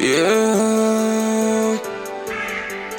Yeah.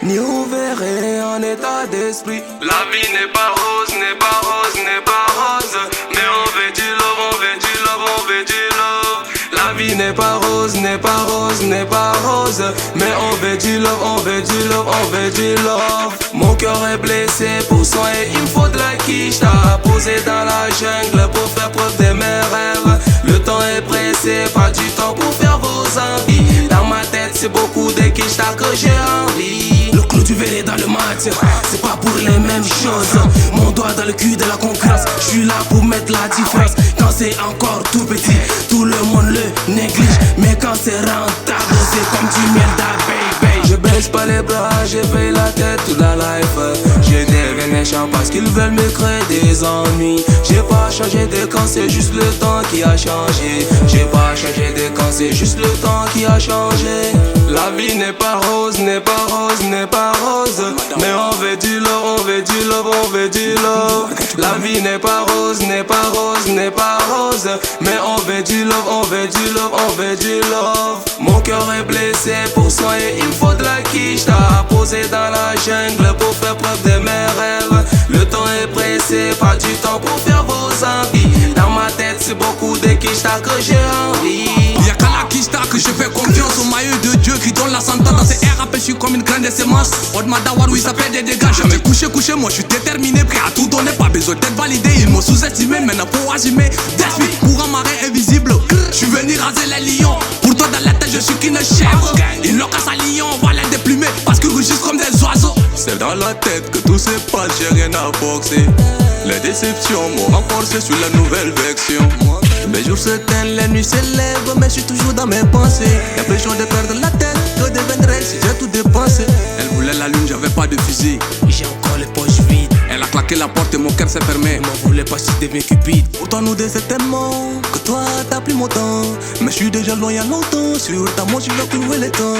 Ni ouvert et en état d'esprit. La vie n'est pas rose, n'est pas rose, n'est pas rose. Mais on veut du love, on veut du love, on veut du love. La vie n'est pas rose, n'est pas rose, n'est pas rose. Mais on veut du love, on veut du love, on veut du love. Mon cœur est blessé pour soigner, il me faut de la quiche. T'as posé dans la jungle pour faire preuve de mes rêves. Le temps est pressé, pas du temps pour faire vos envies. Dans ma tête c'est beaucoup de quiche que j'ai envie. Le clou du verre dans le matin, c'est pas pour les mêmes choses. Mon doigt dans le cul de la concurrence, je suis là pour mettre la différence. Quand c'est encore tout petit, tout le monde le néglige. Mais quand c'est rentable, c'est comme du miel d'abeille. Je baisse pas les bras, j'ai payé la tête toute la life. J'ai des méchants parce qu'ils veulent me créer des ennuis. J'ai pas changé de camp, c'est juste le temps qui a changé. J'ai pas changé de camp, c'est juste le temps qui a changé. La vie n'est pas rose, n'est pas rose, n'est pas rose. Mais on veut du love, on veut du love, on veut du love. La vie n'est pas rose, n'est pas rose, n'est pas rose. Mais on veut du love, on veut du love, on veut du love. Mon cœur est blessé pour soigner, il me faut de la quiche. T'as posé dans la jungle pour faire preuve de mes rêves. Le temps est pressé, pas du temps pour faire vos envies. Dans ma tête c'est beaucoup de quiche que j'ai envie. Y'a qu'à la quiche que je fais confiance au maillot de Dieu qui donne la santé. Dans ces RAP je suis comme une graine de sémence. Od Madawar oui ça fait des dégâts. Jamais couché, moi je suis déterminé, prêt à tout donner. Pas besoin d'être validé, ils m'ont sous-estimé. Maintenant faut assumer, d'esprit pour un marin invisible. Je suis venu raser les lions. Pour toi dans la tête je suis qu'une chèvre. Ils l'ont cassé à lion, on va les déplumer parce qu'ils rugissent comme des oiseaux. C'est dans la tête que tout se passe, j'ai rien à boxer. Les déceptions m'ont renforcé sur la nouvelle version. Les jours s'éteignent, les nuits s'élèvent, mais je suis toujours dans mes pensées. L'impression de perdre la tête, que deviendrait si j'ai tout dépensé. Elle voulait la lune, j'avais pas de fusil. J'ai encore les poches vides. Elle a claqué la porte et mon cœur s'est fermé. Elle m'en voulait pas si je deviens cupide. Pourtant nous deux c'était tellement que toi t'as pris mon temps. Mais je suis déjà loin y'a longtemps. Sur ta main je suis là pour jouer les temps.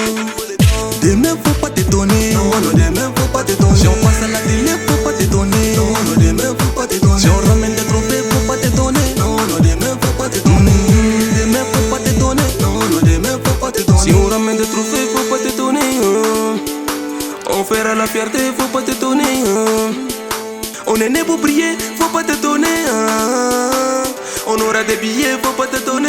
Demain faut pas t'étonner. Non, non, demain faut pas t'étonner. Si on passe à la télé faut pas t'étonner. Non, non, demain faut pas t'étonner. Si on ramène des trophées faut pas t'étonner. Non, non, demain faut pas t'étonner. Demain faut pas t'étonner. Non, non, demain faut pas t'étonner. Si on ramène des trophées faut pas t'étonner. On fera la fierté faut pas t'étonner. On est né pour briller, faut pas t'étonner. On aura des billets, faut pas t'étonner.